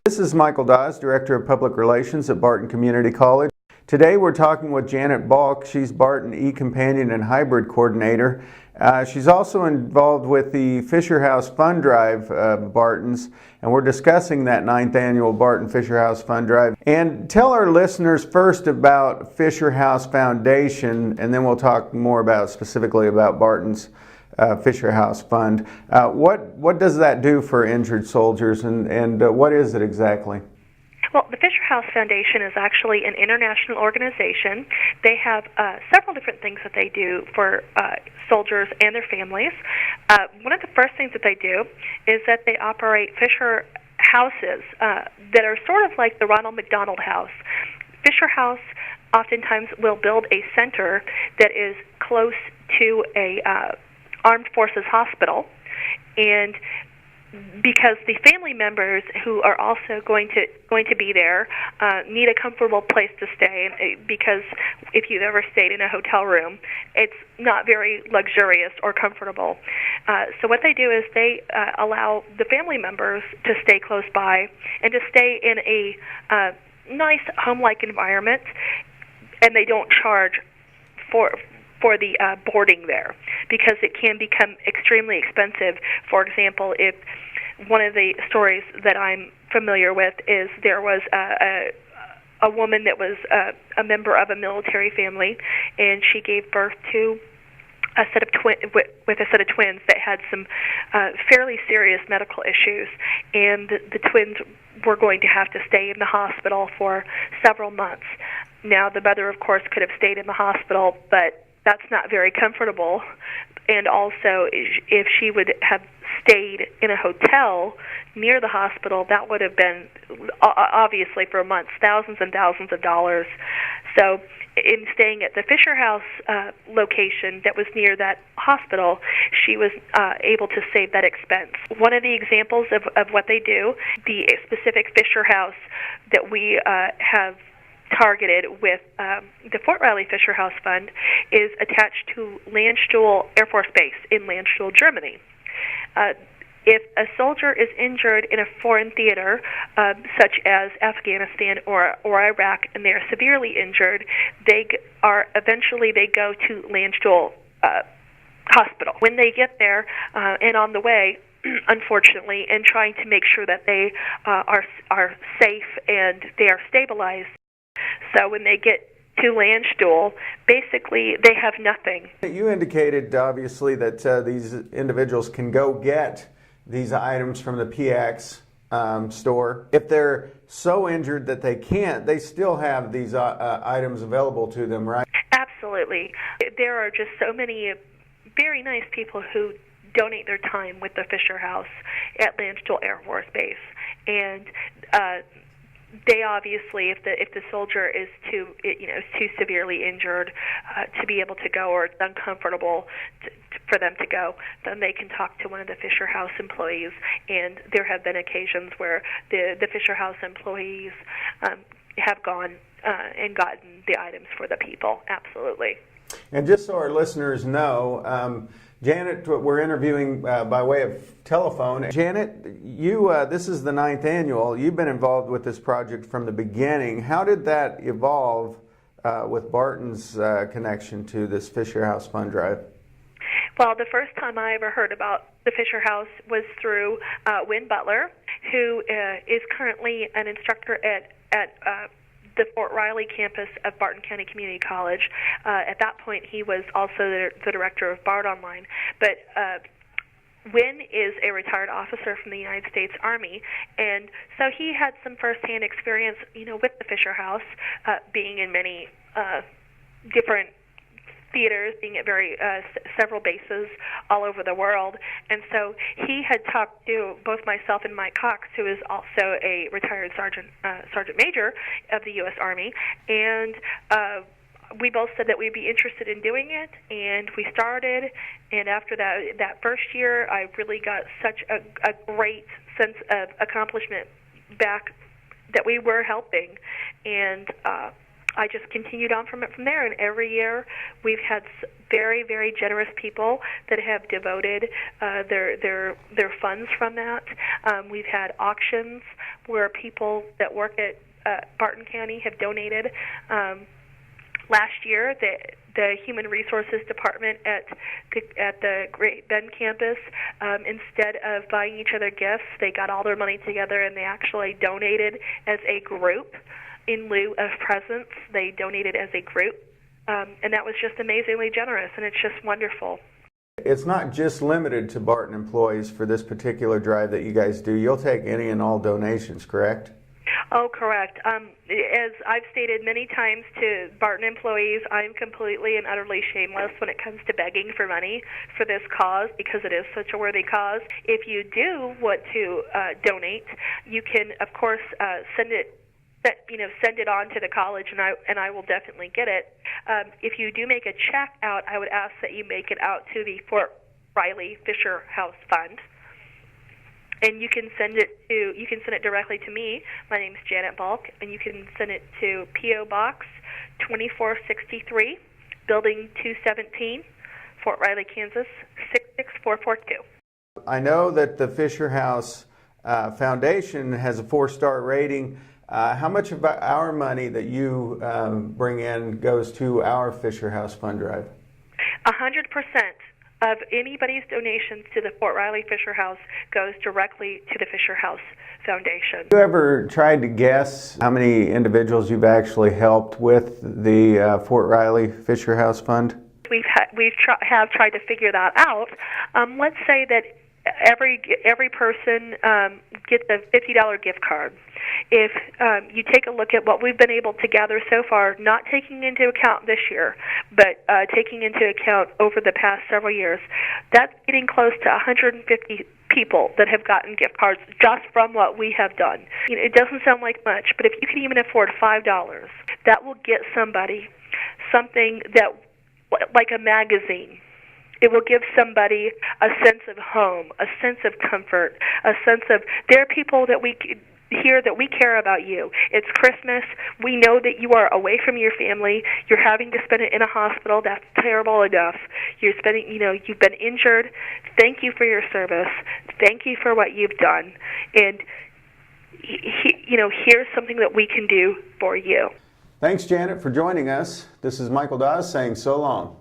This is Michael Dawes, Director of Public Relations at Barton Community College. Today we're talking with Janet Balk. She's Barton E-Companion and Hybrid Coordinator. She's also involved with the Fisher House Fund Drive of Barton's, and we're discussing that 9th annual Barton Fisher House Fund Drive. And tell our listeners first about Fisher House Foundation, and then we'll talk more specifically about Barton's Fisher House Fund. What does that do for injured soldiers, and what is it exactly? Well, the Fisher House Foundation is actually an international organization. They have several different things that they do for soldiers and their families. One of the first things that they do is that they operate Fisher houses that are sort of like the Ronald McDonald House. Fisher House oftentimes will build a center that is close to a Armed Forces hospital, and because the family members who are also going to be there need a comfortable place to stay, because if you've ever stayed in a hotel room, it's not very luxurious or comfortable. So what they do is they allow the family members to stay close by and to stay in a nice home-like environment, and they don't charge for the boarding there, because it can become extremely expensive. For example, if one of the stories that I'm familiar with is there was a woman that was a member of a military family, and she gave birth to a set of with a set of twins that had some fairly serious medical issues, and the twins were going to have to stay in the hospital for several months. Now, the mother, of course, could have stayed in the hospital, but that's not very comfortable. And also, if she would have stayed in a hotel near the hospital, that would have been, obviously for months, thousands and thousands of dollars. So in staying at the Fisher House location that was near that hospital, she was able to save that expense. One of the examples of what they do, the specific Fisher House that we have targeted with the Fort Riley Fisher House Fund, is attached to Landstuhl Air Force Base in Landstuhl, Germany. If a soldier is injured in a foreign theater, such as Afghanistan or Iraq, and they are severely injured, they go to Landstuhl Hospital. When they get there, and on the way, unfortunately, and trying to make sure that they are safe and they are stabilized. So when they get to Landstuhl, basically they have nothing. You indicated, obviously, that these individuals can go get these items from the PX store. If they're so injured that they can't, they still have these items available to them, right? Absolutely. There are just so many very nice people who donate their time with the Fisher House at Landstuhl Air Force Base, and they obviously, if the soldier is too severely injured to be able to go, or it's uncomfortable for them to go, then they can talk to one of the Fisher House employees. And there have been occasions where the Fisher House employees have gone and gotten the items for the people. Absolutely. And just so our listeners know, Janet, we're interviewing by way of telephone. Janet, you this is the 9th annual. You've been involved with this project from the beginning. How did that evolve with Barton's connection to this Fisher House Fund Drive? Well, the first time I ever heard about the Fisher House was through Wynn Butler, who is currently an instructor at the Fort Riley campus of Barton County Community College. At that point, he was also the director of BART Online. But Wynn is a retired officer from the United States Army, and so he had some firsthand experience, with the Fisher House, being in many different theaters, being at several bases all over the world. And so he had talked to both myself and Mike Cox, who is also a retired sergeant major of the U.S. Army, and we both said that we'd be interested in doing it, and we started. And after that first year, I really got such a great sense of accomplishment back that we were helping, and I just continued on from there, and every year we've had very, very generous people that have devoted their funds from that. We've had auctions where people that work at Barton County have donated. Last year, the Human Resources Department at the Great Bend campus, instead of buying each other gifts, they got all their money together and they actually donated as a group. In lieu of presents, they donated as a group, and that was just amazingly generous, and it's just wonderful. It's not just limited to Barton employees for this particular drive that you guys do. You'll take any and all donations, correct? Oh, correct. As I've stated many times to Barton employees, I'm completely and utterly shameless when it comes to begging for money for this cause, because it is such a worthy cause. If you do want to donate, you can, of course, send it on to the college, and I will definitely get it. If you do make a check out, I would ask that you make it out to the Fort Riley Fisher House Fund. And you can send it directly to me. My name is Janet Balk, and you can send it to P.O. Box 2463, Building 217, Fort Riley, Kansas 66442. I know that the Fisher House Foundation has a 4-star rating. How much of our money that you bring in goes to our Fisher House Fund Drive? 100% of anybody's donations to the Fort Riley Fisher House goes directly to the Fisher House Foundation. Have you ever tried to guess how many individuals you've actually helped with the Fort Riley Fisher House Fund? We have tried to figure that out. Let's say that every person gets a $50 gift card. If you take a look at what we've been able to gather so far, not taking into account this year, but taking into account over the past several years, that's getting close to 150 people that have gotten gift cards just from what we have done. It doesn't sound like much, but if you can even afford $5, that will get somebody something that, like a magazine. It will give somebody a sense of home, a sense of comfort, a sense of there are people that we here that we care about you. It's Christmas. We know that you are away from your family. You're having to spend it in a hospital. That's terrible enough. You've been injured. Thank you for your service. Thank you for what you've done. And here's something that we can do for you. Thanks, Janet, for joining us. This is Michael Dawes saying so long.